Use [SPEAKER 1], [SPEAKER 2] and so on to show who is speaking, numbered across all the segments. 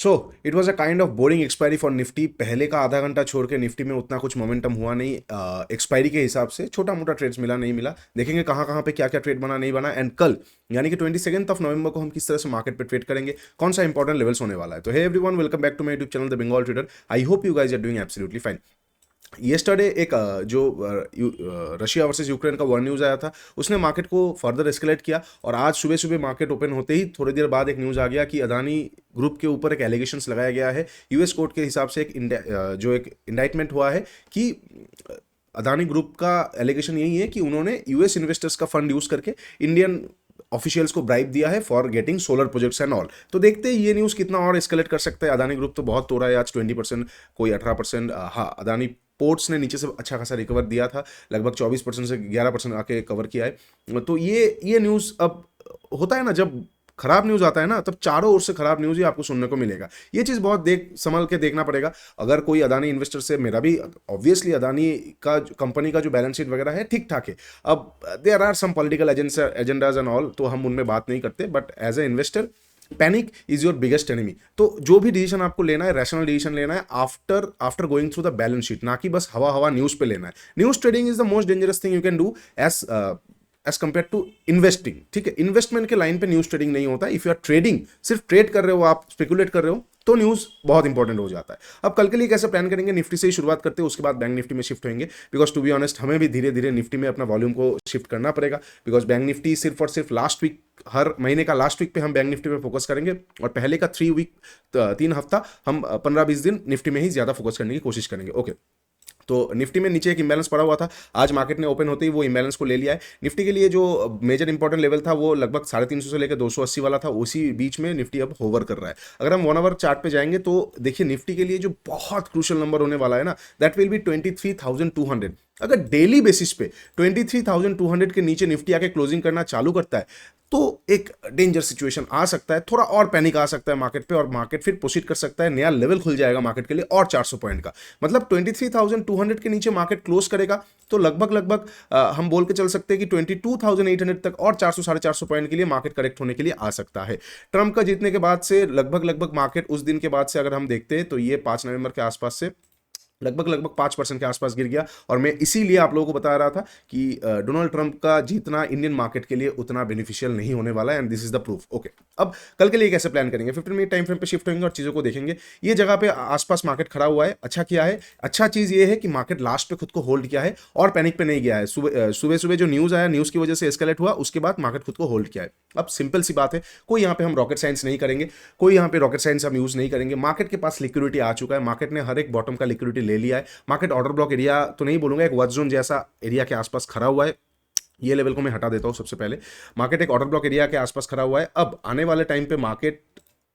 [SPEAKER 1] So it was a kind of boring expiry for Nifty. पहले का आधा घंटा छोड़ के निफ्टी में उतना कुछ मोमेंटम हुआ नहीं। एक्सपायरी के हिसाब से छोटा मोटा ट्रेड्स मिला नहीं मिला। देखेंगे कहाँ कहाँ पे क्या क्या ट्रेड बना नहीं बना। एंड कल यानी कि 22 नवंबर को हम किस तरह से मार्केट पे ट्रेड करेंगे, कौन सा इंपॉर्टेंट लेवल्स होने वाला है। तो hey everyone, welcome back to my YouTube channel the Bengal trader. I hope you guys are doing absolutely fine. Yesterday एक रशिया वर्सेस यूक्रेन का वर न्यूज़ आया था, उसने मार्केट को फर्दर एस्केलेट किया। और आज सुबह सुबह मार्केट ओपन होते ही थोड़ी देर बाद एक न्यूज़ आ गया कि अदानी ग्रुप के ऊपर एक एलिगेशंस लगाया गया है। यूएस कोर्ट के हिसाब से जो एक इंडाइटमेंट हुआ है कि अदानी ग्रुप का एलिगेशन यही है कि उन्होंने यूएस इन्वेस्टर्स का फंड यूज करके इंडियन ऑफिशियल्स को ब्राइब दिया है for getting solar projects and all. तो देखते हैं ये न्यूज़ कितना और एस्केलेट कर सकता है। अदानी ग्रुप तो बहुत तोड़ा है आज, 20%, कोई 18%। हाँ, अदानी पोर्ट्स ने नीचे से अच्छा खासा रिकवर दिया था, लगभग 24% से 11% आके कवर किया है। तो ये न्यूज़ अब होता है ना, जब खराब न्यूज़ आता है ना, तब चारों ओर से खराब न्यूज़ ही आपको सुनने को मिलेगा। ये चीज़ बहुत देख संभल के देखना पड़ेगा। अगर कोई अदानी इन्वेस्टर से, मेरा भी ऑब्वियसली अदानी का कंपनी का जो बैलेंस शीट वगैरह है ठीक ठाक है। अब there are some political agendas and all, तो हम उनमें बात नहीं करते। But as a investor, panic is your biggest enemy. तो जो भी डिसीजन आपको लेना है, रैशनल डिसीजन लेना है after going through the balance sheet, ना कि बस हवा हवा न्यूज़ पे लेना है। News trading is the most dangerous thing you can do as compare to investing. ठीक है, इन्वेस्टमेंट के लाइन पे न्यूज़ ट्रेडिंग नहीं होता। इफ यू आर ट्रेडिंग, सिर्फ ट्रेड कर रहे हो, आप स्पेकुलेट कर रहे हो, तो न्यूज़ बहुत इंपॉर्टेंट हो जाता है। अब कल के लिए कैसे प्लान करेंगे, निफ्टी से ही शुरुआत करते हैं, उसके बाद बैंक निफ्टी में शिफ्ट होंगे। बिकॉज टू बी ऑनेस्ट, हमें भी धीरे धीरे निफ्टी में अपना वॉल्यूम को शिफ्ट करना पड़ेगा। बिकॉज बैंक निफ्टी सिर्फ और सिर्फ लास्ट वीक, हर महीने का लास्ट वीक पे हम बैंक निफ्टी पे फोकस करेंगे, और पहले का 3 हफ्ता हम 15-20 दिन निफ्टी में ही ज्यादा फोकस करने की कोशिश करेंगे। ओके, तो निफ्टी में नीचे एक इम्बैलेंस पड़ा हुआ था, आज मार्केट ने ओपन होते ही वो इम्बैलेंस को ले लिया है। निफ्टी के लिए जो मेजर इंपॉर्टेंट लेवल था वो लगभग 350 से लेकर 280 वाला था, उसी बीच में निफ्टी अब होवर कर रहा है। अगर हम 1 आवर चार्ट पे जाएंगे तो देखिए निफ्टी के लिए जो बहुत क्रूशियल नंबर होने वाला है ना, दैट विल बी 23,200। अगर डेली बेसिस पे 23,200 के नीचे निफ्टी आके क्लोजिंग करना चालू करता है तो एक डेंजर सिचुएशन आ सकता है, थोड़ा और पैनिक आ सकता है मार्केट पे, और मार्केट फिर प्रोसीड कर सकता है, नया लेवल खुल जाएगा मार्केट के लिए और 400 पॉइंट का। मतलब 23,200 के नीचे मार्केट क्लोज करेगा तो लगभग लगभग हम बोल के चल सकते हैं कि 22,800 तक और 400 450 पॉइंट के लिए मार्केट करेक्ट होने के लिए आ सकता है। ट्रंप का जीतने के बाद से लगभग लगभग मार्केट उस दिन के बाद से अगर हम देखते हैं तो ये 5 नवंबर के आसपास से लगभग लगभग 5% के आसपास गिर गया। और मैं इसीलिए आप लोगों को बता रहा था कि डोनाल्ड ट्रंप का जीतना इंडियन मार्केट के लिए उतना बेनिफिशियल नहीं होने वाला है, and this is the proof. Okay, अब कल के लिए कैसे प्लान करेंगे, 15 मिनट टाइम फ्रेम पे शिफ्ट होंगे और चीज़ों को देखेंगे। ये जगह पे आसपास मार्केट खड़ा हुआ है, अच्छा किया है। अच्छा चीज़ ये है कि मार्केट लास्ट पे खुद को होल्ड किया है और पैनिक पे नहीं गया है। सुबह सुबह जो न्यूज़ आया, न्यूज़ की वजह से एस्केलेट हुआ, उसके बाद मार्केट खुद को होल्ड किया है। अब सिंपल सी बात है, कोई यहाँ पे हम रॉकेट साइंस नहीं करेंगे, कोई यहाँ पे रॉकेट साइंस हम यूज़ नहीं करेंगे। मार्केट के पास लिक्विडिटी आ चुका है, मार्केट ने हर एक बॉटम का लिक्विडिटी ले लिया है। मार्केट ऑर्डर ब्लॉक एरिया तो नहीं बोलूंगा, एक वर्स्ट जोन जैसा एरिया के आसपास खड़ा हुआ है। ये लेवल को मैं हटा देता हूं सबसे पहले। मार्केट एक ऑर्डर ब्लॉक एरिया के आसपास खड़ा हुआ है। अब आने वाले टाइम पे मार्केट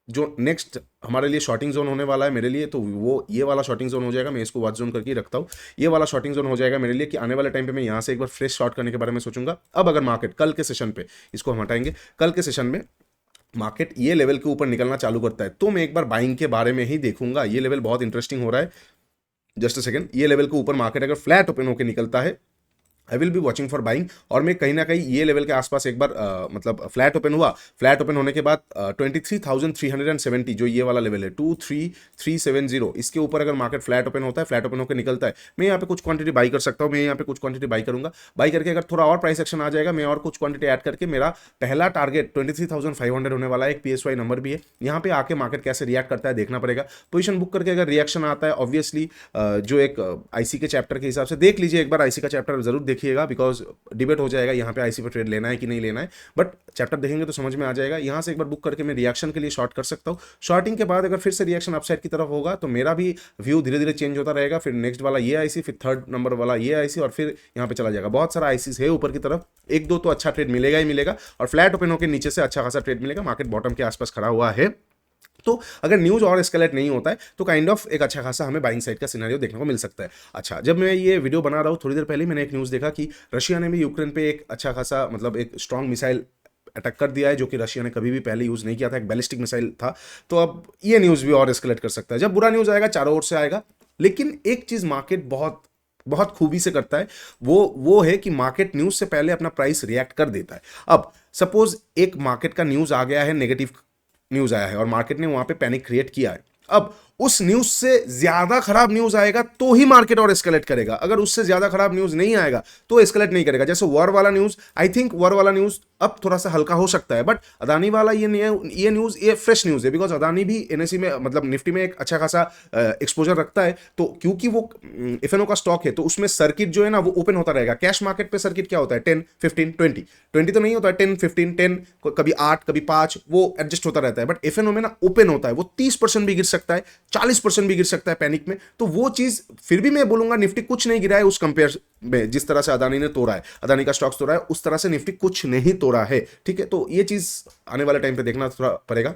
[SPEAKER 1] जो नेक्स्ट हमारे लिए शॉर्टिंग जोन होने वाला है मेरे लिए, तो वो ये वाला शॉर्टिंग जोन हो जाएगा। मैं इसको वॉच जोन करके रखता हूँ। ये वाला शॉर्टिंग जोन हो जाएगा मेरे लिए कि आने वाले टाइम पे मैं यहाँ से एक बार फ्रेश शॉर्ट करने के बारे में सोचूंगा। अब अगर मार्केट कल के सेशन पे, इसको हम हटाएंगे, कल के सेशन में मार्केट ये लेवल के ऊपर निकलना चालू करता है तो मैं एक बार बाइंग के बारे में ही देखूंगा। ये लेवल बहुत इंटरेस्टिंग हो रहा है। जस्ट अ सेकंड, ये लेवल के ऊपर मार्केट अगर फ्लैट ओपन होकर निकलता है, I will be watching for buying. और मैं कहीं ना कहीं ये लेवल के आसपास एक बार मतलब फ्लैट ओपन हुआ, फ्लैट ओपन होने के बाद 23,370 जो ये वाला लेवल है 23,370, इसके ऊपर अगर मार्केट फ्लैट ओपन होता है, फ्लैट ओपन होकर निकलता है, मैं यहाँ पे कुछ क्वांटिटी बाई कर सकता हूँ। मैं यहाँ पे कुछ क्वांटिटी बाई करूंगा। बाई करके अगर थोड़ा और प्राइस एक्शन आ जाएगा, मैं और कुछ क्वांटिटी ऐड करके मेरा पहला टारगेट 23,500 होने वाला है। एक PSY नंबर भी है, यहाँ पे आके मार्केट कैसे रिएक्ट करता है देखना पड़ेगा। पोजीशन बुक करके अगर रिएक्शन आता है, ऑब्वियसली जो एक आईसी के चैप्टर के हिसाब से देख लीजिए, एक बार आईसी का चैप्टर जरूर देखिएगा, बिकॉज डिबेट हो जाएगा यहाँ पे आईसी पे ट्रेड लेना है कि नहीं लेना है। बट चैप्टर देखेंगे तो समझ में आ जाएगा। यहाँ से एक बार बुक करके मैं रिएक्शन के लिए शॉर्ट कर सकता हूँ। शॉर्टिंग के बाद अगर फिर से रिएक्शन अपसाइड की तरफ होगा तो मेरा भी व्यू धीरे धीरे चेंज होता रहेगा। फिर नेक्स्ट वाला ये आईसी, फिर 3rd नंबर वाला ये आईसी, और फिर यहाँ पे चला जाएगा। बहुत सारा आईसीस है ऊपर की तरफ, एक दो तो अच्छा ट्रेड मिलेगा ही मिलेगा, और फ्लैट ओपन होकर नीचे से अच्छा खासा ट्रेड मिलेगा। मार्केट बॉटम के आसपास खड़ा हुआ है, तो अगर न्यूज और एस्केलेट नहीं होता है तो काइंड ऑफ एक अच्छा खासा हमें बाइंग साइड का सिनेरियो देखने को मिल सकता है। अच्छा, जब मैं ये वीडियो बना रहा हूँ, थोड़ी देर पहले मैंने एक न्यूज़ देखा कि रशिया ने भी यूक्रेन पे एक अच्छा खासा, मतलब एक स्ट्रॉन्ग मिसाइल अटैक कर दिया है, जो कि रशिया ने कभी भी पहले यूज़ नहीं किया था। एक बैलिस्टिक मिसाइल था। तो अब ये न्यूज़ भी और एस्केलेट कर सकता है। जब बुरा न्यूज़ आएगा चारों ओर से आएगा, लेकिन एक चीज़ मार्केट बहुत बहुत खूबी से करता है, वो है कि मार्केट न्यूज़ से पहले अपना प्राइस रिएक्ट कर देता है। अब सपोज एक मार्केट का न्यूज़ आ गया है नेगेटिव न्यूज़ आया है और मार्केट ने वहाँ पे पैनिक क्रिएट किया है। अब उस न्यूज़ से ज़्यादा खराब न्यूज़ आएगा तो ही मार्केट और एस्केलेट करेगा, अगर उससे ज़्यादा खराब न्यूज़ नहीं आएगा तो एस्केलेट नहीं करेगा। जैसे वॉर वाला न्यूज़, आई थिंक वॉर वाला न्यूज़ अब थोड़ा सा हल्का हो सकता है, बट अदानी वाला ये न्यूज़ ये फ्रेश न्यूज़ है, बिकॉज अदानी भी एनएससी में मतलब निफ्टी में एक अच्छा खासा एक्सपोजर रखता है, तो क्योंकि वो एफएनओ का स्टॉक है तो उसमें सर्किट जो है ना वो ओपन होता रहेगा। कैश मार्केट पे सर्किट क्या होता है 10 15 20 20 तो नहीं होता है, 10 15 10 कभी 8 कभी 5 वो एडजस्ट होता रहता है, बट एफएनओ में ना ओपन होता है, वो 30% भी गिर सकता है 40% भी गिर सकता है पैनिक में। तो वो चीज फिर भी मैं बोलूंगा निफ्टी कुछ नहीं गिरा है उस कंपेयर में, जिस तरह से अदानी ने तोड़ा है, अदानी का स्टॉक्स तोड़ा है उस तरह से निफ्टी कुछ नहीं तोड़ा है। ठीक है, तो ये चीज आने वाले टाइम पे देखना थोड़ा पड़ेगा।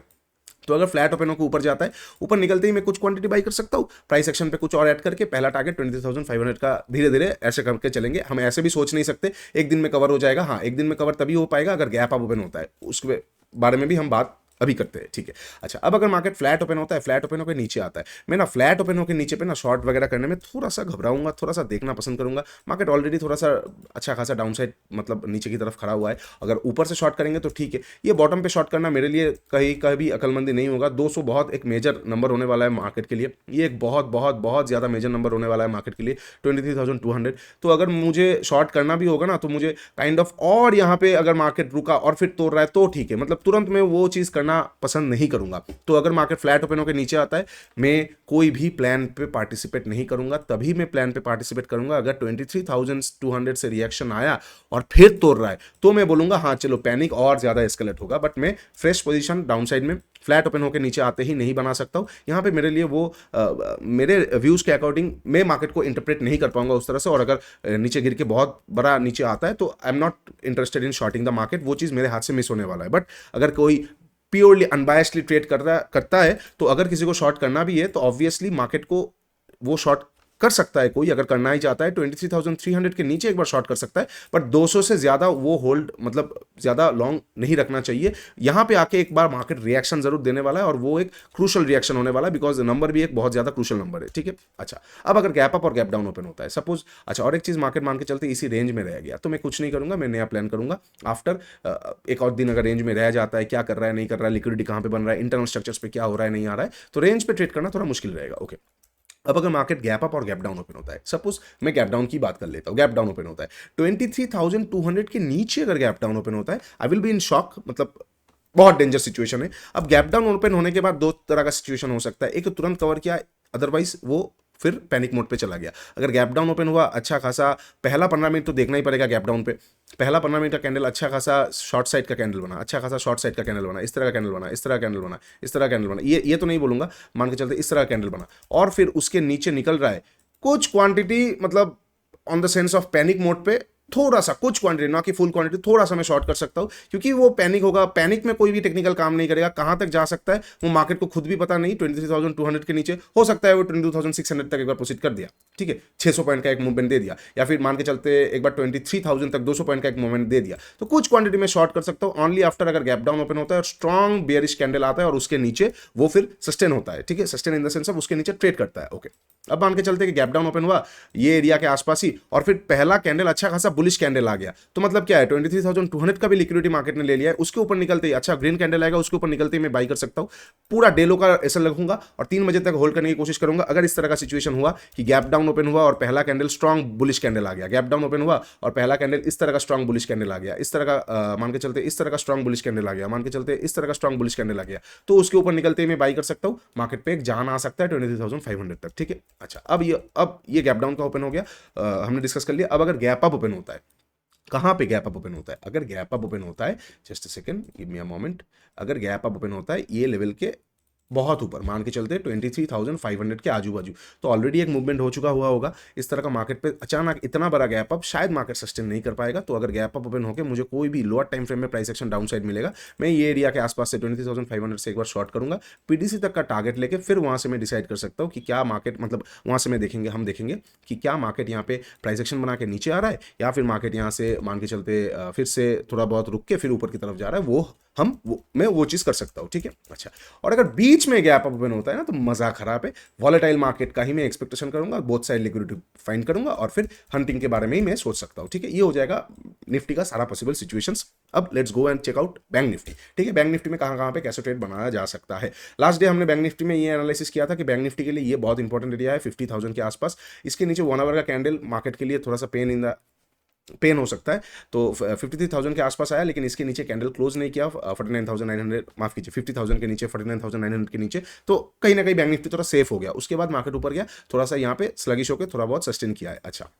[SPEAKER 1] तो अगर फ्लैट ओपन होकर ऊपर जाता है, ऊपर निकलते ही मैं कुछ क्वांटिटी बाई कर सकता हूँ, प्राइस एक्शन पे कुछ और ऐड करके पहला टारगेट 23,500 का धीरे धीरे ऐसे करके चलेंगे। हम ऐसे भी सोच नहीं सकते एक दिन में कवर हो जाएगा, हाँ एक दिन में कवर तभी हो पाएगा अगर गैप अप ओपन होता है, उसके बारे में भी हम बात अभी करते हैं। ठीक है, अच्छा अब अगर मार्केट फ्लैट ओपन होता है, फ्लैट ओपन होकर नीचे आता है, मैं ना फ्लैट ओपन होकर नीचे पे ना शॉर्ट वगैरह करने में थोड़ा सा घबराऊंगा, थोड़ा सा देखना पसंद करूंगा। मार्केट ऑलरेडी थोड़ा सा अच्छा खासा डाउन साइड मतलब नीचे की तरफ खड़ा हुआ है, अगर ऊपर से शॉर्ट करेंगे तो ठीक है। ये बॉटम पे शॉर्ट करना मेरे लिए कहीं कभी अकलमंदी नहीं होगा। 200 बहुत एक मेजर नंबर होने वाला है मार्केट के लिए, ये एक बहुत बहुत बहुत ज़्यादा मेजर नंबर होने वाला है मार्केट के लिए 23,200। तो अगर मुझे शॉर्ट करना भी होगा ना तो मुझे काइंड ऑफ और यहाँ पे अगर मार्केट रुका और फिर तोड़ रहा है तो ठीक है, मतलब तुरंत मैं वो चीज़ करना पसंद नहीं करूंगा। तो अगर मार्केट फ्लैट ओपन होकर नीचे आता है, मैं कोई भी प्लान पे पार्टिसिपेट नहीं करूंगा, तभी मैं प्लान पे पार्टिसिपेट करूंगा अगर 23,200 से रिएक्शन आया और फिर तोड़ रहा है, तो मैं बोलूंगा हाँ चलो पैनिक और ज्यादा एस्केलेट होगा, बट मैं फ्रेश पोजीशन डाउन साइड में फ्लैट ओपन होकर नीचे आते ही नहीं बना सकता हूँ। यहाँ पे मेरे लिए वो मेरे व्यूज के अकॉर्डिंग मैं मार्केट को इंटरप्रेट नहीं कर पाऊंगा उस तरह से, और अगर नीचे गिर के बहुत बड़ा नीचे आता है तो I am not interested in shorting the market, वो चीज़ मेरे हाथ से मिस होने वाला है। बट अगर कोई प्योरली अनबायसली ट्रेड करता है तो अगर किसी को शॉर्ट करना भी है तो ऑब्वियसली मार्केट को वो शॉर्ट कर सकता है, कोई अगर करना ही चाहता है 23,300 के नीचे एक बार शॉर्ट कर सकता है, बट 200 से ज्यादा वो होल्ड मतलब ज्यादा लॉन्ग नहीं रखना चाहिए। यहां पे आके एक बार मार्केट रिएक्शन जरूर देने वाला है और वो एक क्रूशल रिएक्शन होने वाला है, बिकॉज नंबर भी एक बहुत ज्यादा क्रूशल नंबर है। ठीक है, अच्छा अब अगर गैप अप और गैप डाउन ओपन होता है सपोज, अच्छा और एक चीज मार्केट मान के चलते इसी रेंज में रह गया तो मैं कुछ नहीं करूंगा, मैं नया प्लान करूंगा आफ्टर एक और दिन। अगर रेंज में रह जाता है, क्या कर रहा है नहीं कर रहा है, लिक्विडिटी कहां पे बन रहा है, इंटरनल स्ट्रक्चर्स पे क्या हो रहा है नहीं आ रहा है, तो रेंज पे ट्रेड करना थोड़ा मुश्किल रहेगा। ओके, अब अगर मार्केट गैप अप और गैप डाउन ओपन होता है, सपोज मैं गैप डाउन की बात कर लेता हूं, गैप डाउन ओपन होता है 23,200 के नीचे अगर गैप डाउन ओपन होता है, I will be in shock, मतलब बहुत डेंजर सिचुएशन है। अब गैप डाउन ओपन होने के बाद दो तरह का सिचुएशन हो सकता है, एक तो तुरंत कवर किया, अदरवाइज वो फिर पैनिक मोड पे चला गया। अगर गैप डाउन ओपन हुआ अच्छा खासा, पहला 15 मिनट तो देखना ही पड़ेगा गैप डाउन पे, पहला 15 मिनट का कैंडल अच्छा खासा शॉर्ट साइड का कैंडल बना, अच्छा खासा शॉर्ट साइड का कैंडल बना, इस तरह का कैंडल बना, इस तरह का कैंडल बना, इस तरह का कैंडल बना, ये तो नहीं बोलूंगा, मान के चलते इस तरह का कैंडल बना, और फिर उसके नीचे निकल रहा है कुछ क्वांटिटी, मतलब on the sense of panic mode पे थोड़ा सा कुछ क्वांटिटी, ना कि फुल क्वांटिटी, थोड़ा सा मैं शॉर्ट कर सकता हूं, क्योंकि वो पैनिक होगा। पैनिक में कोई भी टेक्निकल काम नहीं करेगा, कहां तक जा सकता है वो मार्केट को खुद भी पता नहीं। 23,200 के नीचे हो सकता है वो 22,600 तक एक बार प्रोसीड कर दिया, ठीक है, 600 पॉइंट का एक मूवमेंट दे दिया, या फिर मान के चलते एक बार 23,000 तक 200 पॉइंट का एक मूवमेंट दे दिया, तो कुछ क्वांटिटी में शॉर्ट कर सकता हूं ओनली आफ्टर अगर गैप डाउन ओपन होता है और स्ट्रॉन्ग बेयरिश कैंडल आता है और उसके नीचे वो फिर सस्टेन होता है। ठीक है, sustain in the sense of उसके नीचे ट्रेड करता है। ओके, अब मान के चलते कि गैप डाउन ओपन हुआ ये एरिया के आसपास ही, और फिर पहला कैंडल अच्छा खासा बुलिश कैंडल आ गया, तो मतलब क्या है 23,200 का भी लिक्विडिटी मार्केट ने ले लिया है, उसके ऊपर निकलते ही अच्छा ग्रीन कैंडल आएगा, उसके ऊपर निकलते ही मैं बाई कर सकता हूं, पूरा डेलो का ऐसा लगूंगा और 3 बजे तक होल्ड करने की कोशिश करूंगा। अगर इस तरह का सिचुएशन हुआ कि गैप डाउन ओपन हुआ और पहला कैंडल स्ट्रॉन्ग बुलिश कैंडल आ गया, गैप डाउन ओपन हुआ और पहला कैंडल इस तरह का स्ट्रॉन्ग बुलिश कैंडल आ गया, इस तरह का मान के चलते इस तरह का स्ट्रॉन्ग बुलिश कैंडल आ गया, मान के चलते इस तरह का स्ट्रॉन्ग बुलिश कैंडल आ गया, तो उसके ऊपर निकलते ही मैं बाई कर सकता हूं, मार्केट पे एक जान आ सकता है 23,500 तक। ठीक है, अच्छा अब ये गैप डाउन का ओपन हो गया, हमने डिस्कस कर लिया। अब अगर गैप अप ओपन होता है, कहां पे गैप अप ओपन होता है, अगर गैप अप ओपन होता है, just a second give me a moment, अगर गैप अप ओपन होता है ये लेवल के बहुत ऊपर, मान के चलते 23,500 के आजू बाजू, तो ऑलरेडी एक मूवमेंट हो चुका हुआ होगा इस तरह का, मार्केट पे अचानक इतना बड़ा गैप अप शायद मार्केट सस्टेन नहीं कर पाएगा। तो अगर गैप अप ओपन होकर मुझे कोई भी लोअर टाइम फ्रेम में प्राइस एक्शन डाउन साइड मिलेगा, मैं ये एरिया के आसपास से 23,500 से एक बार शॉर्ट करूंगा, पीडीसी तक का टारगेट लेके फिर वहां से मैं डिसाइड कर सकता हूँ कि क्या मार्केट, मतलब वहां से मैं देखेंगे, हम देखेंगे कि क्या मार्केट यहाँ पे प्राइस एक्शन बना के नीचे आ रहा है या फिर मार्केट यहाँ से मान के चलते फिर से थोड़ा बहुत रुक के फिर ऊपर की तरफ जा रहा है, वो मैं वो चीज़ कर सकता हूँ, ठीक है। अच्छा, और अगर बीच में गैप अप ओपन होता है ना तो मज़ा खराब है। वॉलेटाइल मार्केट का ही मैं एक्सपेक्टेशन करूंगा, बोथ साइड लिक्विडिटी फाइंड करूंगा और फिर हंटिंग के बारे में ही मैं सोच सकता हूँ, ठीक है। ये हो जाएगा निफ्टी का सारा पॉसिबल सिचुएशंस। अब let's go and check out Bank Nifty, ठीक है। बैंक निफ्टी में कहाँ कहाँ पे कैसे ट्रेड बनाया जा सकता है। लास्ट डे हमने बैंक निफ्टी में ये एनालिसिस किया था कि बैंक निफ्टी के लिए ये बहुत इंपॉर्टेंट एरिया है 50,000 के आसपास। इसके नीचे 1 आवर का कैंडल मार्केट के लिए थोड़ा सा पेन हो सकता है। तो 53,000 के आसपास आया, लेकिन इसके नीचे कैंडल क्लोज नहीं किया 49,900, माफ कीजिए 50,000 के नीचे, 49,900 के नीचे। तो कहीं ना कहीं बैंक निफ्टी थोड़ा सेफ हो गया। उसके बाद मार्केट ऊपर गया, थोड़ा सा यहाँ पे स्लगिश होकर थोड़ा बहुत सस्टेन किया है। अच्छा,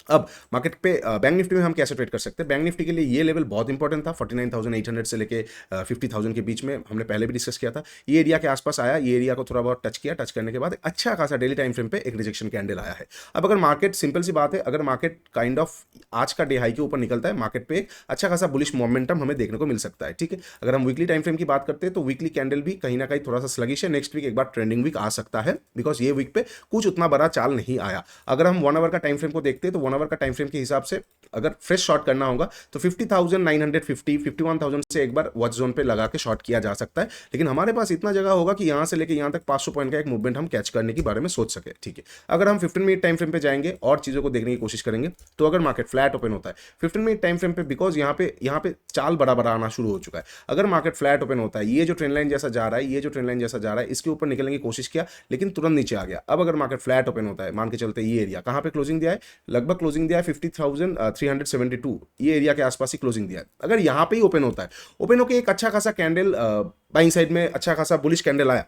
[SPEAKER 1] अब मार्केट पे बैंक निफ्टी में हम कैसे ट्रेड कर सकते हैं। बैंक निफ्टी के लिए ये लेवल बहुत इंपॉर्टेंट था 49,800 से लेके 50,000 के बीच में, हमने पहले भी डिस्कस किया था। ये एरिया के आसपास आया, ये एरिया को थोड़ा बहुत टच किया, टच करने के बाद अच्छा खासा डेली टाइम फ्रेम पे एक रिजेक्शन कैंडल आया है। अब अगर मार्केट, सिंपल सी बात है, अगर मार्केट काइंड ऑफ आज का डे हाई के ऊपर निकलता है, मार्केट पे अच्छा खासा बुलिश मोमेंटम हमें देखने को मिल सकता है, ठीक है। अगर हम वीकली टाइम फ्रेम की बात करते हैं तो वीकली कैंडल भी कहीं ना कहीं थोड़ा सा स्लगिश है। नेक्स्ट वीक एक बार ट्रेंडिंग वीक आ सकता है, बिकॉज ये वीक पे कुछ उतना बड़ा चाल नहीं आया। अगर हम 1 आवर का टाइम फ्रेम को देखते हैं तो 1 आवर का टाइम फ्रेम के हिसाब से अगर फ्रेश शॉट करना होगा तो 50,950, 51,000 से एक बार वॉच जोन पे लगा के शॉट किया जा सकता है। लेकिन हमारे पास इतना जगह होगा कि यहां से लेके यहां तक 500 पॉइंट का एक मूवमेंट हम कैच करने के बारे में सोच सके, ठीक है। अगर हम 15 मिनट टाइम फ्रेम पे जाएंगे और चीजों को देखने की कोशिश करेंगे तो अगर मार्केट फ्लैट ओपन होता है 15 मिनट टाइम फ्रेम पे, बिकॉज यहाँ पे चाल बड़ा बड़ा आना शुरू हो चुका है। अगर मार्केट फ्लैट ओपन होता है, ये जो ट्रेंड लाइन जैसा जा रहा है, ये जो ट्रेंड लाइन जैसा जा रहा है, इसके ऊपर निकलने की कोशिश किया लेकिन तुरंत नीचे आ गया। अब अगर मार्केट फ्लैट ओपन होता है, मान के चलते ये एरिया कहां पे क्लोजिंग दिया है, लगभग क्लोजिंग दिया है 50,372, ये एरिया के आसपास ही क्लोजिंग दिया है। अगर यहां पे ही ओपन होता है, ओपन होकर एक अच्छा खासा कैंडल बाइंग साइड में अच्छा खासा बुलिश कैंडल आया,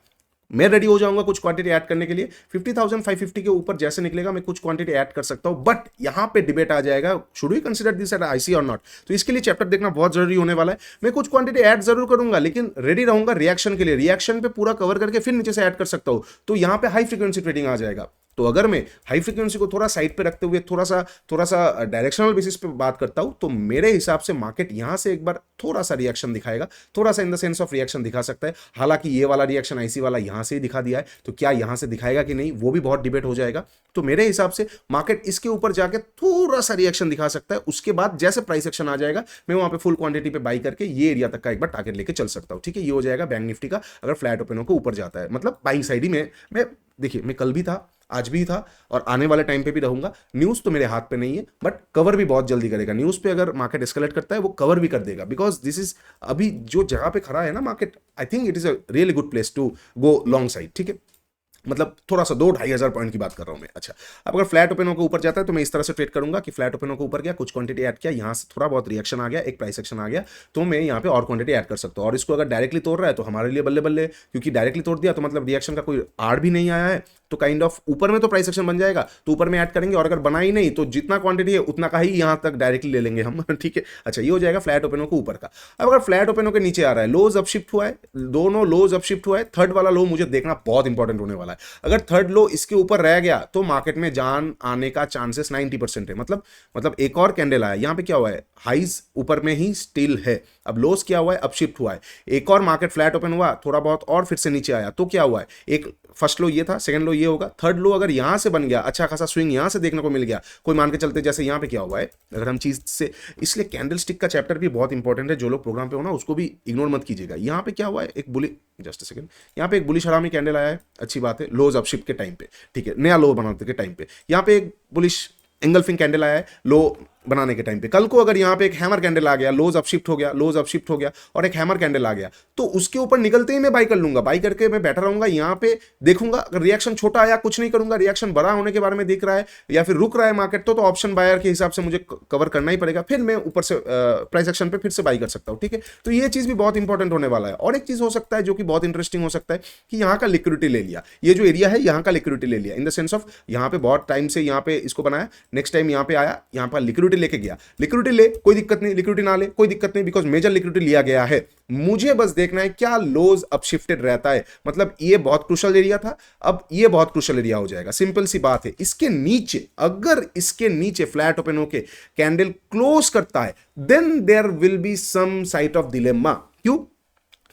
[SPEAKER 1] मैं रेडी हो जाऊंगा कुछ क्वांटिटी ऐड करने के लिए। 50,550 के ऊपर जैसे निकलेगा मैं कुछ क्वांटिटी ऐड कर सकता हूं। बट यहां पे डिबेट आ जाएगा, should we consider this at IC और नॉट। तो इसके लिए चैप्टर देखना बहुत जरूरी होने वाला है। मैं कुछ क्वांटिटी ऐड जरूर करूंगा, लेकिन रेडी रहूंगा रिएक्शन के लिए। रिएक्शन पे पूरा कवर करके फिर नीचे से ऐड कर सकता हूं, तो यहां पे हाई फ्रीक्वेंसी ट्रेडिंग आ जाएगा। तो अगर मैं हाई फ्रीक्वेंसी को थोड़ा साइड पे रखते हुए थोड़ा सा डायरेक्शनल बेसिस पे बात करता हूं, तो मेरे हिसाब से मार्केट यहां से एक बार थोड़ा सा रिएक्शन दिखाएगा, थोड़ा सा in the sense of reaction दिखा सकता है। हालांकि ये वाला रिएक्शन आईसी वाला यहां से ही दिखा दिया है, तो क्या यहां से दिखाएगा कि नहीं वो भी बहुत डिबेट हो जाएगा। तो मेरे हिसाब से मार्केट इसके ऊपर जाके थोड़ा सा रिएक्शन दिखा सकता है। उसके बाद जैसे प्राइस एक्शन आ जाएगा, मैं वहां पे फुल क्वांटिटी पे बाई करके ये एरिया तक का एक बार टारगेट लेके चल सकता हूं, ठीक है। ये हो जाएगा बैंक निफ्टी का अगर फ्लैट ओपन होकर ऊपर जाता है, मतलब बाइंग साइड ही में। मैं देखिए, मैं कल भी था, आज भी था और आने वाले टाइम पे भी रहूंगा। न्यूज तो मेरे हाथ पे नहीं है, बट कवर भी बहुत जल्दी करेगा। न्यूज पे अगर मार्केट एस्केलेट करता है वो कवर भी कर देगा, बिकॉज दिस इज अभी जो जगह पे खड़ा है ना market, I think it is a really good place to go long side, ठीक है। मतलब थोड़ा सा 2-2,500 पॉइंट की बात कर रहा हूं मैं। अच्छा, अब अगर फ्लैट ओपन होकर ऊपर जाता है तो मैं इस तरह से ट्रेड करूंगा कि फ्लैट ओपन होकर ऊपर गया, कुछ क्वांटिटी ऐड किया, यहां से थोड़ा बहुत रिएक्शन आ गया, एक प्राइस एक्शन आ गया, तो मैं यहां पे और क्वांटिटी ऐड कर सकता हूं। और इसको अगर डायरेक्टली तोड़ रहा है तो हमारे लिए बल्ले बल्ले, क्योंकि डायरेक्टली तोड़ दिया तो मतलब रिएक्शन का कोई आड़ भी नहीं आया है, तो काइंड ऑफ ऊपर में तो प्राइस एक्शन बन जाएगा, तो ऊपर में ऐड करेंगे। और अगर बना ही नहीं तो जितना क्वांटिटी है उतना का ही यहां तक डायरेक्टली ले लेंगे हम, ठीक है। अच्छा, ये हो जाएगा फ्लैट ओपन होकर ऊपर का। अब अगर फ्लैट ओपन होकर नीचे आ रहा है, लोज अप शिफ्ट हुआ है, दोनों लोज अप शिफ्ट हुआ है, थर्ड वाला लो मुझे देखना बहुत इंपॉर्टेंट होने वाला है। अगर थर्ड लो इसके ऊपर रह गया तो मार्केट में जान आने का चांसेस 90% है। मतलब एक और कैंडल आया, यहां पे क्या हुआ है, हाइज ऊपर में ही स्टिल है, अब लोस क्या हुआ है, अपशिफ्ट हुआ है। एक और मार्केट फ्लैट ओपन हुआ थोड़ा बहुत और फिर से नीचे आया, तो क्या हुआ है, एक फर्स्ट लो ये था, सेकंड लो ये होगा, थर्ड लो अगर यहां से बन गया, अच्छा खासा स्विंग यहां से देखने को मिल गया, कोई मान के चलते जैसे यहां पे क्या हुआ है, अगर हम चीज से, इसलिए कैंडल स्टिक का चैप्टर भी बहुत इंपॉर्टेंट है। जो लोग प्रोग्राम पे हो ना उसको भी इग्नोर मत कीजिएगा। यहां पे क्या हुआ है, एक बुली, जस्ट सेकंड, यहां पे एक बुलिश हरामी कैंडल आया है, अच्छी बात है, लोज अपशिफ्ट के टाइम पे, ठीक है, नया लो बनाते के टाइम पे। यहां पे एक बुलिश एंगल्फिंग कैंडल आया है लो बनाने के टाइम पे। कल को अगर यहां पे एक हैमर कैंडल आ गया, लोज अपशिफ्ट हो गया, लोज अपशिफ्ट हो गया और एक हैमर कैंडल आ गया, तो उसके ऊपर निकलते ही मैं बाई कर लूंगा। बाई करके मैं बैठा रहूंगा, यहां पे देखूंगा, अगर रिएक्शन छोटा आया कुछ नहीं करूंगा, रिएक्शन बड़ा होने के बारे में देख रहा है या फिर रुक रहा है मार्केट, तो ऑप्शन बायर के हिसाब से मुझे कवर करना ही पड़ेगा, फिर मैं ऊपर से प्राइस एक्शन पे फिर से बाई कर सकता हूं, ठीक है। तो ये चीज भी बहुत इंपॉर्टेंट होने वाला है। और एक चीज हो सकता है जो कि बहुत इंटरेस्टिंग हो सकता है कि यहां का लिक्विडिटी ले लिया, ये जो एरिया है यहां का लिक्विडिटी ले लिया, इन द सेंस ऑफ यहां पे बहुत टाइम से यहां पे इसको बनाया, नेक्स्ट टाइम यहां पे आया, यहां पर लिक्विडिटी लेके गया, लिक्विडिटी ले कोई दिक्कत नहीं, लिक्विडिटी ना ले कोई दिक्कत नहीं, बिकॉज मेजर लिक्विडिटी लिया गया है। मुझे बस देखना है क्या लोज अपशिफ्टेड रहता है, मतलब ये बहुत क्रूशियल एरिया था, अब ये बहुत क्रूशियल एरिया हो जाएगा। सिंपल सी बात है, इसके नीचे, अगर इसके नीचे फ्लैट ओपन होके कैंडल क्लोज करता है, then there will be some sight of dilemma. क्यों?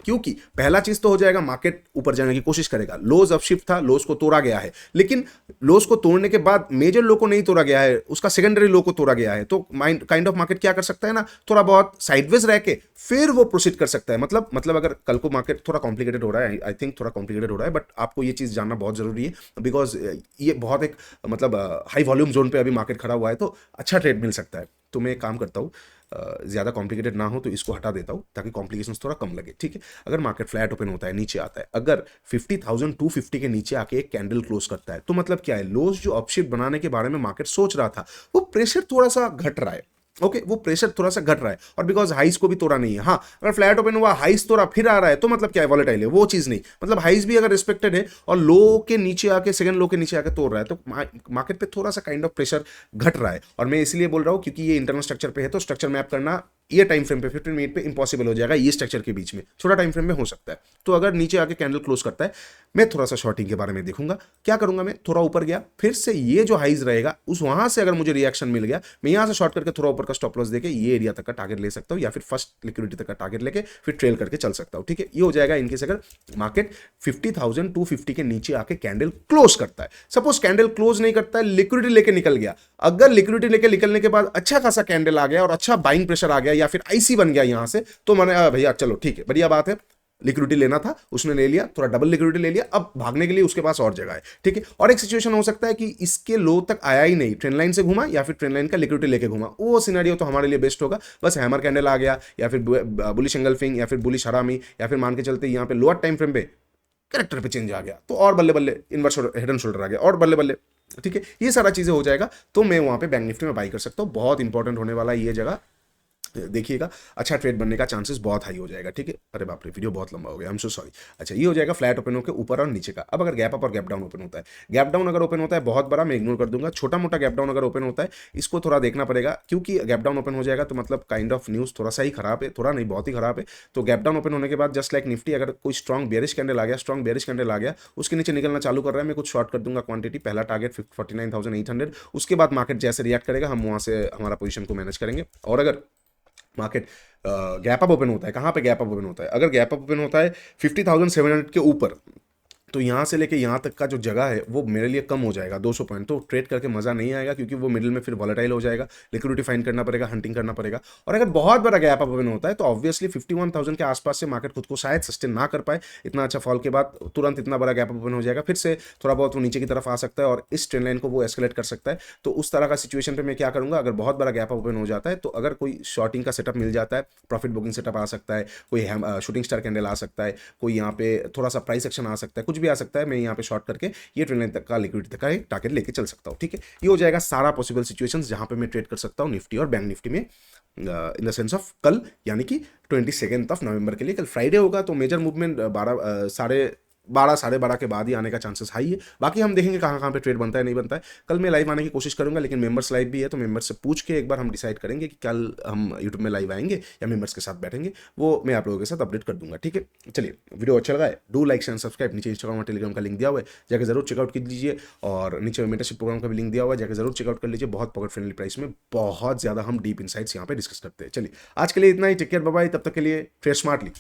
[SPEAKER 1] क्योंकि पहला चीज तो हो जाएगा, मार्केट ऊपर जाने की कोशिश करेगा, लोज अपशिफ्ट था, लोज को तोड़ा गया है, लेकिन लोज को तोड़ने के बाद मेजर लो को नहीं तोड़ा गया है, उसका सेकेंडरी लो को तोड़ा गया है, तो काइंड ऑफ मार्केट क्या कर सकता है ना, थोड़ा बहुत साइडवेज रह के फिर वो प्रोसीड कर सकता है। मतलब अगर कल को मार्केट थोड़ा कॉम्प्लिकेटेड हो रहा है, आई थिंक थोड़ा कॉम्प्लिकेटेड हो रहा है, बट आपको ये चीज जानना बहुत जरूरी है, बिकॉज ये बहुत एक मतलब हाई वॉल्यूम जोन पे अभी मार्केट खड़ा हुआ है, तो अच्छा ट्रेड मिल सकता है। तो मैं एक काम करता हूँ, ज़्यादा कॉम्प्लिकेटेड ना हो तो इसको हटा देता हूँ ताकि कॉम्प्लिकेशंस थोड़ा कम लगे, ठीक है। अगर मार्केट फ्लैट ओपन होता है, नीचे आता है, अगर 50,250 के नीचे आके एक कैंडल क्लोज करता है, तो मतलब क्या है, लोज जो अपशिफ्ट बनाने के बारे में मार्केट सोच रहा था, वो प्रेशर थोड़ा सा घट रहा है। ओके वो प्रेशर थोड़ा सा घट रहा है, और बिकॉज हाइस को भी तोड़ा नहीं है। हाँ, अगर फ्लैट ओपन हुआ, हाइस तोड़ा, फिर आ रहा है, तो मतलब क्या है, वॉलेटाइल है, वो चीज नहीं। मतलब हाइस भी अगर रिस्पेक्टेड है और लो के नीचे आके, सेकंड लो के नीचे आके तोड़ रहा है, तो मार्केट पे थोड़ा सा काइंड ऑफ प्रेशर घट रहा है। और मैं इसलिए बोल रहा हूँ क्योंकि ये इंटरनल स्ट्रक्चर पे है, तो स्ट्रक्चर मैप करना ये टाइम फ्रेम पे 15 मिनट पे इंपॉसिबल हो जाएगा, ये स्ट्रक्चर के बीच में, छोटा टाइम फ्रेम में हो सकता है। तो अगर नीचे आके कैंडल क्लोज करता है, मैं थोड़ा सा शॉर्टिंग के बारे में देखूंगा। क्या करूंगा, मैं थोड़ा ऊपर गया, फिर से ये जो हाइज रहेगा उस वहां से अगर मुझे रिएक्शन मिल गया, मैं यहां से शॉर्ट करके थोड़ा ऊपर का स्टॉप लॉस देके ये एरिया तक का टारगेट ले सकता हूं, या फिर फर्स्ट लिक्विडिटी तक का टारगेट लेके फिर ट्रेल करके चल सकता हूं, ठीक है। ये हो जाएगा इनकेस अगर मार्केट 50,250 के नीचे आके कैंडल क्लोज करता है। सपोज कैंडल क्लोज नहीं करता है, लिक्विडिटी लेके निकल गया, अगर लिक्विडिटी लेके निकलने के बाद अच्छा खासा कैंडल आ गया और अच्छा बाइंग प्रेशर आ गया, या फिर आईसी बन गया यहां से, तो मैंने भैया चलो ठीक है, बढ़िया बात है, लिक्विडिटी लेना था उसने ले लिया, थोड़ा डबल लिक्विडिटी ले लिया, अब भागने के लिए उसके पास और जगह है, ठीक है। और एक सिचुएशन हो सकता है कि इसके लो तक आया ही नहीं, ट्रेंड लाइन से घुमा या फिर ट्रेंड लाइन का लिक्विडिटी लेके घुमा, वो सिनेरियो तो हमारे लिए बेस्ट होगा। बस हैमर कैंडल आ गया, या फिर बुलिश एंगल्फिंग, या फिर बुलिश हरामी, या फिर मान के चलते यहाँ पे लोअर टाइम फ्रेम पे कैरेक्टर पे चेंज आ गया, तो और बल्ले बल्ले इनवर्स हेड एंड शोल्डर आ गया, और बल्ले बल्ले, ठीक है। ये सारा चीजें हो जाएगा, तो मैं वहां पे बैंक निफ्टी में बाई कर सकता हूँ। बहुत इंपॉर्टेंट होने वाला है ये जगह, देखिएगा, अच्छा ट्रेड बनने का चांसेस बहुत हाई हो जाएगा, ठीक है। अरे बाप रे, वीडियो बहुत लंबा हो गया, आई एम सो सॉरी। अच्छा, ये हो जाएगा फ्लैट ओपन होकर ऊपर और नीचे का। अब अगर गैप अप और गैप डाउन ओपन होता है, गैप डाउन अगर ओपन होता है बहुत बड़ा, मैं इग्नोर कर दूंगा। छोटा मोटा गैप डाउन अगर ओपन होता है, इसको थोड़ा देखना पड़ेगा, क्योंकि गैप डाउन ओपन हो जाएगा तो मतलब काइंड ऑफ न्यूज थोड़ा सा ही खराब है, थोड़ा नहीं बहुत ही खराब है। तो गैप डाउन ओपन होने के बाद जस्ट लाइक निफ्टी, अगर कोई स्ट्रॉन्ग बेरिश कैंडल आ गया, स्ट्रॉन्ग बेरिश कैंडल आ गया, उसके नीचे निकलना चालू कर रहा है, मैं कुछ शॉर्ट कर दूंगा क्वांटिटी, पहला टारगेट 49,800, उसके बाद मार्केट जैसे रिएक्ट करेगा हम वहां से हमारा पोजीशन को मैनेज करेंगे। और अगर मार्केट गैप अप ओपन होता है, कहाँ पे गैप अप ओपन होता है, अगर गैप अप ओपन होता है 50,700 के ऊपर, तो यहाँ से लेके यहाँ तक का जो जगह है वो मेरे लिए कम हो जाएगा 200 पॉइंट, तो ट्रेड करके मजा नहीं आएगा, क्योंकि वो मिडिल में फिर वॉलेटाइल हो जाएगा, लिक्विडिटी फाइंड करना पड़ेगा, हंटिंग करना पड़ेगा। और अगर बहुत बड़ा गैप अप ओपन होता है तो ऑब्वियसली 51,000 के आसपास से मार्केट खुद को शायद सस्टेन ना कर पाए, इतना अच्छा फॉल के बाद तुरंत इतना बड़ा गैप अप ओपन हो जाएगा, फिर से थोड़ा बहुत वो नीचे की तरफ आ सकता है और इस ट्रेंड लाइन को वो एस्केलेट कर सकता है। तो उस तरह का सिचुएशन पे मैं क्या करूंगा, अगर बहुत बड़ा गैप अप ओपन हो जाता है, तो अगर कोई शॉर्टिंग का सेटअप मिल जाता है, प्रॉफिट बुकिंग सेटअप आ सकता है, कोई शूटिंग स्टार कैंडल आ सकता है, कोई यहाँ पे थोड़ा सा प्राइस एक्शन आ सकता है, कुछ भी आ सकता है, मैं यहाँ पे शॉर्ट करके ये ट्रेंड लाइन तक का लिक्विडिटी तक का एक टारगेट लेके चल सकता हूँ, ठीक है। ये हो जाएगा सारा पॉसिबल सिचुएशंस जहां पे मैं ट्रेड कर सकता हूँ निफ्टी और बैंक निफ्टी में, इन द सेंस ऑफ कल, यानी कि 22 नवंबर के लिए। कल फ्राइडे होगा तो मेजर मूवमेंट 12 साढ़े 12 के बाद ही आने का चांसेस हाई है। बाकी हम देखेंगे कहाँ कहाँ पे ट्रेड बनता है नहीं बनता है। कल मैं लाइव आने की कोशिश करूंगा, लेकिन मेंबर्स लाइव भी है, तो मेंबर्स से पूछ के एक बार हम डिसाइड करेंगे कि कल हम यूट्यूब में लाइव आएंगे या मेंबर्स के साथ बैठेंगे, वो मैं आप लोगों के साथ अपडेट कर दूंगा, ठीक है। चलिए, वीडियो अच्छा लगा है, डू लाइक एंड सब्सक्राइब। नीचे इंस्टाग्राम और टेलीग्राम का लिंक दिया हुआ है, जाकर जरूर चेकआउट कर लीजिए, और नीचे मेंटरशिप प्रोग्राम का भी लिंक दिया हुआ है, जाकर जरूर चेकआउट कर लीजिए। बहुत पॉकेट फ्रेंडली प्राइस में बहुत ज्यादा हम डीप इनसाइट्स यहाँ पे डिस्कस करते हैं। चलिए, आज के लिए इतना ही, टेक केयर, बाय बाय, तब तक के लिए ट्रेड स्मार्टली।